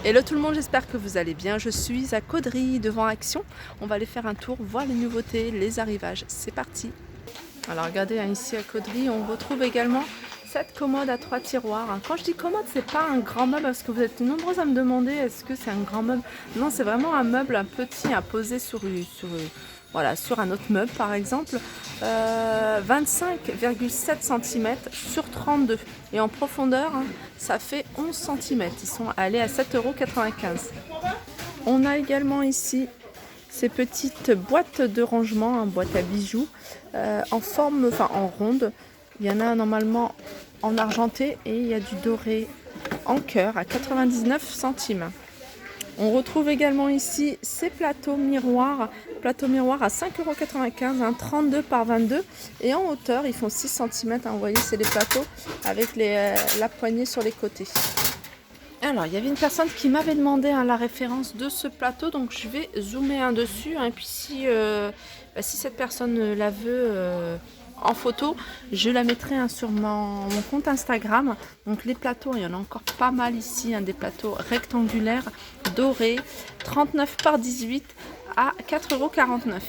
Hello tout le monde, j'espère que vous allez bien. Je suis à Caudry devant Action. On va aller faire un tour, voir les nouveautés, les arrivages. C'est parti. Alors regardez, ici à Caudry, on retrouve également cette commode à 3 tiroirs. Quand je dis commode, c'est pas un grand meuble parce que vous êtes nombreux à me demander est-ce que c'est un grand meuble. Non, c'est vraiment un meuble, un petit à poser voilà, sur un autre meuble par exemple. 25,7 cm sur 32 et en profondeur ça fait 11 cm. Ils sont allés à 7,95 €. On a également ici ces petites boîtes de rangement, boîte à bijoux en forme, enfin en ronde. Il y en a normalement en argenté et il y a du doré en cœur à 99 centimes. On retrouve également ici ces plateaux miroirs à 5,95 €, 32 par 22 et en hauteur ils font 6 cm. Vous voyez, c'est les plateaux avec la poignée sur les côtés. Alors, il y avait une personne qui m'avait demandé la référence de ce plateau, donc je vais zoomer dessus. Et puis si cette personne la veut en photo, je la mettrai sur mon compte Instagram. Donc les plateaux, il y en a encore pas mal ici, des plateaux rectangulaires, dorés, 39 par 18 à 4,49 €.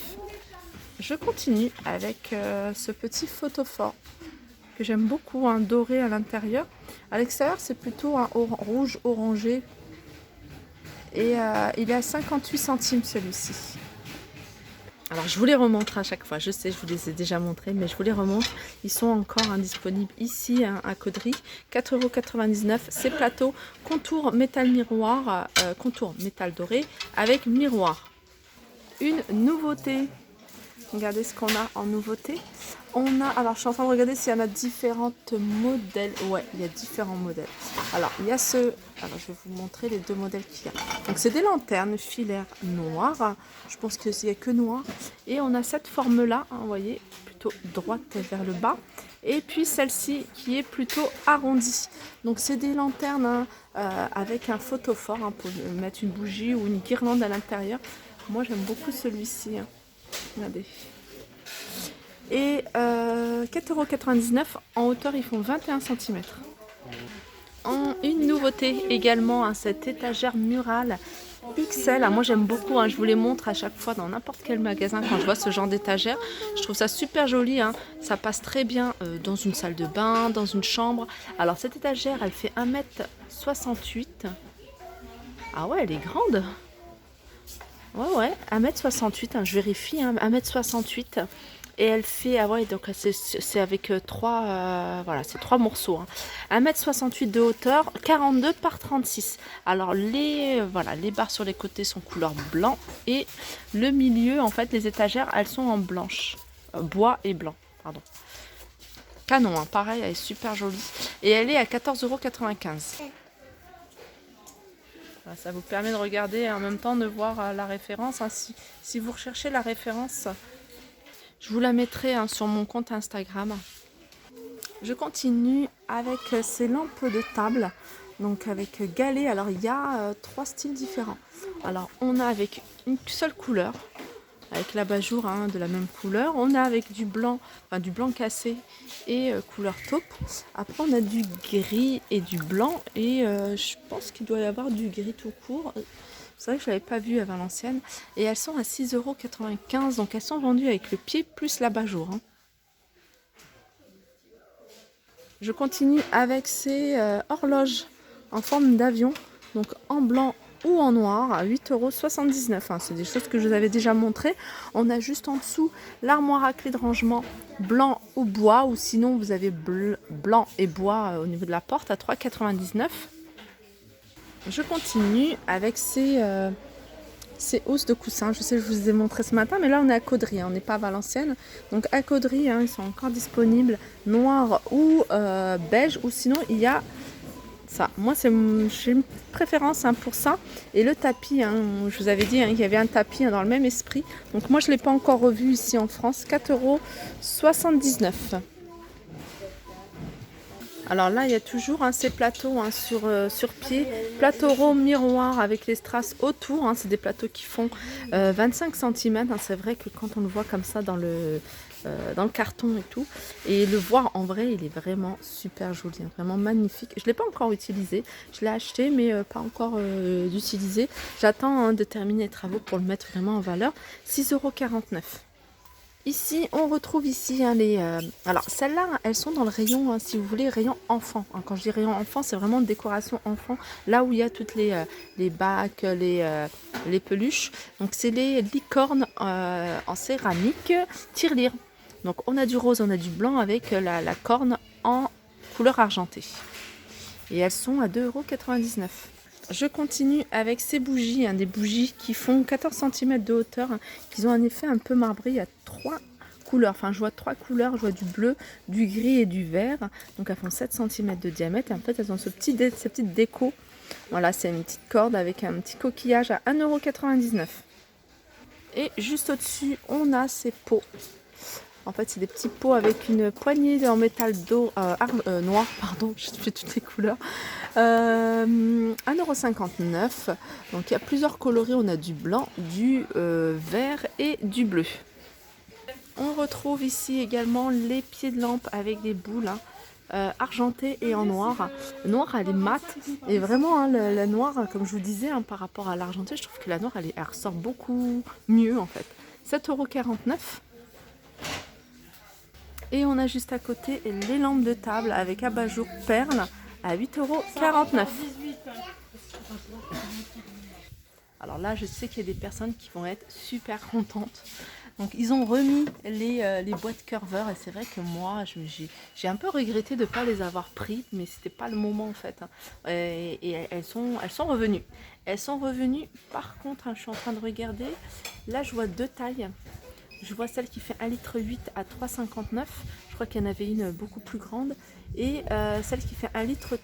Je continue avec ce petit photophore que j'aime beaucoup, doré à l'intérieur. À l'extérieur, c'est plutôt un rouge orangé. Et il est à 58 centimes celui-ci. Alors je vous les remontre à chaque fois. Je sais, je vous les ai déjà montrés, mais je vous les remontre. Ils sont encore disponibles ici à Caudry. 4,99 €. Ces plateaux contour métal miroir, contour métal doré avec miroir. Une nouveauté. Regardez ce qu'on a en nouveauté. Alors je suis en train de regarder s'il y en a différentes modèles. Ouais, il y a différents modèles. Alors il y a alors je vais vous montrer les deux modèles qu'il y a. Donc c'est des lanternes filaires noires. Je pense qu'il n'y a que noir. Et on a cette forme là, vous voyez, plutôt droite vers le bas. Et puis celle-ci qui est plutôt arrondie. Donc c'est des lanternes avec un photophore pour mettre une bougie ou une guirlande à l'intérieur. Moi j'aime beaucoup celui-ci. Regardez. Et 4,99 €. En hauteur, ils font 21 cm. Une nouveauté également, cette étagère murale XL. Moi, j'aime beaucoup. Je vous les montre à chaque fois dans n'importe quel magasin quand je vois ce genre d'étagère. Je trouve ça super joli. Ça passe très bien dans une salle de bain, dans une chambre. Alors, cette étagère, elle fait 1,68 m. Ah ouais, elle est grande. Ouais, 1,68 m, je vérifie, 1,68 m. Et elle fait, donc c'est avec voilà, c'est 3 morceaux. 1,68 m de hauteur, 42 par 36. Alors les barres sur les côtés sont couleur blanc et le milieu, en fait, les étagères, elles sont en blanche, bois et blanc, pardon. Canon, pareil, elle est super jolie. Et elle est à 14,95 €. Ça vous permet de regarder et en même temps de voir la référence. Si vous recherchez la référence, je vous la mettrai sur mon compte Instagram. Je continue avec ces lampes de table, donc avec galets. Alors il y a 3 styles différents. Alors on a avec une seule couleur, avec l'abat-jour de la même couleur. On a avec du blanc cassé et couleur taupe. Après on a du gris et du blanc et je pense qu'il doit y avoir du gris tout court. C'est vrai que je ne l'avais pas vu à Valenciennes. Et elles sont à 6,95 €. Donc elles sont vendues avec le pied plus l'abat-jour. Je continue avec ces horloges en forme d'avion. Donc en blanc ou en noir à 8,79 €. C'est des choses que je vous avais déjà montrées. On a juste en dessous l'armoire à clé de rangement blanc ou bois. Ou sinon vous avez blanc et bois au niveau de la porte à 3,99 €. Je continue avec ces housses de coussins. Je sais que je vous ai montré ce matin, mais là on est à Caudry, on n'est pas à Valenciennes. Donc à Caudry, ils sont encore disponibles noir ou beige, ou sinon il y a ça. Moi j'ai une préférence pour ça. Et le tapis, je vous avais dit qu'il y avait un tapis dans le même esprit. Donc moi je ne l'ai pas encore revu ici en France. 4,79 €. Alors là, il y a toujours ces plateaux sur pied, plateau rond miroir avec les strass autour. C'est des plateaux qui font 25 cm. C'est vrai que quand on le voit comme ça dans le dans le carton et tout. Et le voir en vrai, il est vraiment super joli, hein, vraiment magnifique. Je ne l'ai pas encore utilisé, je l'ai acheté mais pas encore d'utiliser. J'attends de terminer les travaux pour le mettre vraiment en valeur. 6,49 €. Ici, on retrouve ici hein, les... alors, celles-là, elles sont dans le rayon, hein, si vous voulez, rayon enfant. Hein, quand je dis rayon enfant, c'est vraiment décoration enfant. Là où il y a toutes les bacs, les peluches. Donc, c'est les licornes en céramique tirelire. Donc, on a du rose, on a du blanc avec la corne en couleur argentée. Et elles sont à 2,99 €. Je continue avec ces bougies, hein, des bougies qui font 14 cm de hauteur, hein, qui ont un effet un peu marbré. Il y a 3 couleurs, enfin je vois 3 couleurs, je vois du bleu, du gris et du vert. Donc elles font 7 cm de diamètre et en fait elles ont cette petite déco. Voilà, c'est une petite corde avec un petit coquillage à 1,99 €. Et juste au-dessus, on a ces pots. En fait, c'est des petits pots avec une poignée en métal noir, pardon, je fais toutes les couleurs. 1,59 €. Donc, il y a plusieurs coloris. On a du blanc, du vert et du bleu. On retrouve ici également les pieds de lampe avec des boules hein, argentées et en noir. Le noir, elle est mate. Et vraiment, hein, la noire, comme je vous disais, hein, par rapport à l'argenté, je trouve que la noire, elle ressort beaucoup mieux en fait. 7,49 €. Et on a juste à côté les lampes de table avec abat-jour perles à 8,49 €. Alors là, je sais qu'il y a des personnes qui vont être super contentes. Donc ils ont remis les boîtes Curver et c'est vrai que moi, j'ai un peu regretté de ne pas les avoir pris, mais c'était pas le moment en fait. Hein. Et elles sont revenues. Elles sont revenues. Par contre, hein, je suis en train de regarder. Là, je vois 2 tailles. Je vois celle qui fait 1,8 litre à 3,59 €. Je crois qu'il y en avait une beaucoup plus grande. Et celle qui fait 1,3 litre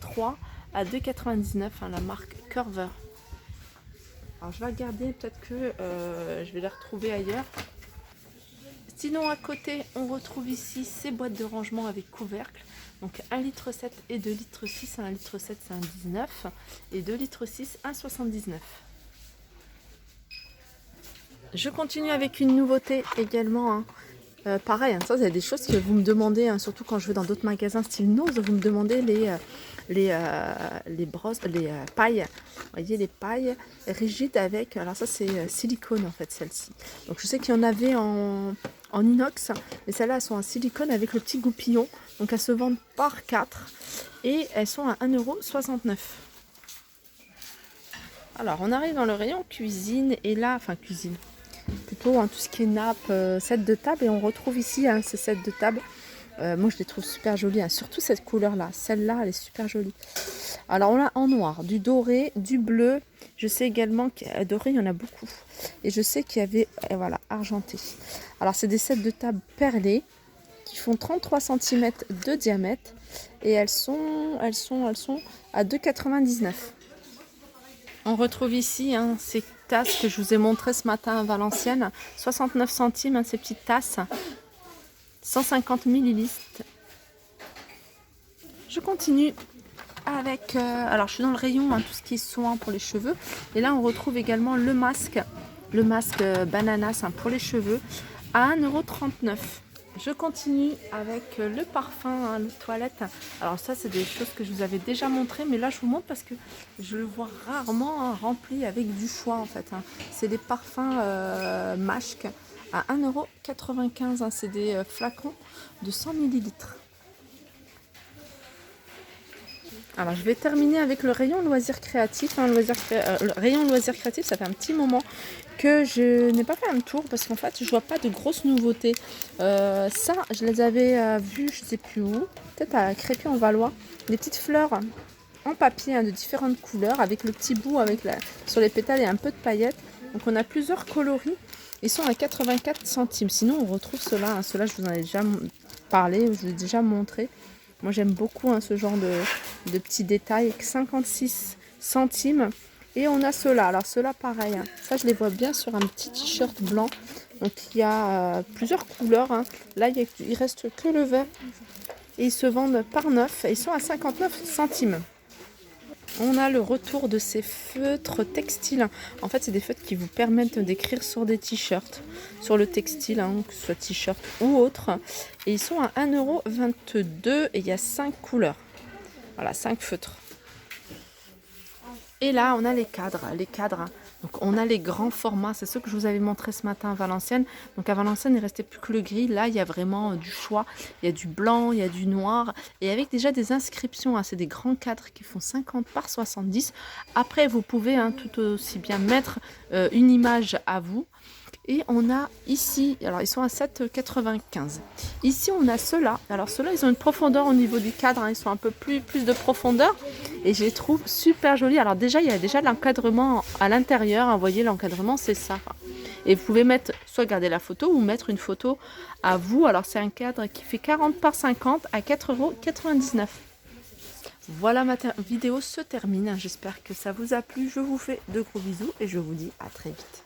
à 2,99 €, hein, la marque Curver. Alors je vais regarder, peut-être que je vais les retrouver ailleurs. Sinon à côté, on retrouve ici ces boîtes de rangement avec couvercle. Donc 1,7 litre et 2,6 litres. 1,7 litre c'est 1,19 € et 2,6 litres 1,79 €. Je continue avec une nouveauté également. Hein. Pareil, hein, ça c'est des choses que vous me demandez, hein, surtout quand je vais dans d'autres magasins style Nose, vous me demandez les brosses, les pailles. Vous voyez les pailles rigides avec, alors ça c'est silicone en fait celle-ci. Donc je sais qu'il y en avait en inox, mais celles-là elles sont en silicone avec le petit goupillon. Donc elles se vendent par 4 et elles sont à 1,69 €. Alors on arrive dans le rayon cuisine et là, enfin cuisine. Plutôt hein, tout ce qui est nappe, set de table, et on retrouve ici hein, ces sets de table. Moi je les trouve super jolies, hein, surtout cette couleur là, celle-là elle est super jolie. Alors on a en noir, du doré, du bleu, je sais également qu'il doré il y en a beaucoup. Et je sais qu'il y avait, voilà, argenté. Alors c'est des sets de table perlés qui font 33 cm de diamètre et elles sont à 2,99 €. On retrouve ici hein, ces tasses que je vous ai montrées ce matin à Valenciennes. 69 centimes, hein, ces petites tasses. 150 ml. Je continue avec... alors, je suis dans le rayon, hein, tout ce qui est soin pour les cheveux. Et là, on retrouve également le masque bananas hein, pour les cheveux à 1,39 €. Je continue avec le parfum, hein, le toilette. Alors ça, c'est des choses que je vous avais déjà montré, mais là, je vous montre parce que je le vois rarement hein, rempli avec du choix, en fait. Hein. C'est des parfums Mashk à 1,95 €. Hein. C'est des flacons de 100 ml. Alors, je vais terminer avec le rayon loisirs créatifs. Hein, le rayon loisirs créatifs, ça fait un petit moment que je n'ai pas fait un tour parce qu'en fait, je vois pas de grosses nouveautés. Ça, je les avais vues, je sais plus où, peut-être à Crépy-en-Valois, des petites fleurs en papier hein, de différentes couleurs avec le petit bout sur les pétales et un peu de paillettes. Donc, on a plusieurs coloris. Ils sont à 84 centimes. Sinon, on retrouve ceux-là. Hein. Ceux-là, je vous en ai déjà parlé, je vous ai déjà montré. Moi, j'aime beaucoup hein, ce genre de petits détails avec 56 centimes. Et on a ceux-là. Alors, ceux-là, pareil. Hein. Ça, je les vois bien sur un petit t-shirt blanc. Donc, il y a plusieurs couleurs. Hein. Là, il reste que le vert. Et ils se vendent par 9. Et ils sont à 59 centimes. On a le retour de ces feutres textiles. En fait, c'est des feutres qui vous permettent d'écrire sur des t-shirts, sur le textile, hein, que ce soit t-shirt ou autre. Et ils sont à 1,22 € et il y a 5 couleurs. Voilà, 5 feutres. Et là, on a les cadres. Les cadres, donc on a les grands formats. C'est ceux que je vous avais montré ce matin à Valenciennes. Donc à Valenciennes, il ne restait plus que le gris. Là, il y a vraiment du choix. Il y a du blanc, il y a du noir. Et avec déjà des inscriptions. Hein, c'est des grands cadres qui font 50 par 70. Après, vous pouvez tout aussi bien mettre une image à vous. Et on a ici, alors ils sont à 7,95. Ici, on a ceux-là. Alors ceux-là, ils ont une profondeur au niveau du cadre. Hein, ils sont un peu plus de profondeur. Et je les trouve super jolis. Alors déjà, il y a déjà l'encadrement à l'intérieur. Hein, vous voyez, l'encadrement, c'est ça. Et vous pouvez mettre, soit garder la photo ou mettre une photo à vous. Alors c'est un cadre qui fait 40 par 50 à 4,99 €. Voilà, ma vidéo se termine. J'espère que ça vous a plu. Je vous fais de gros bisous et je vous dis à très vite.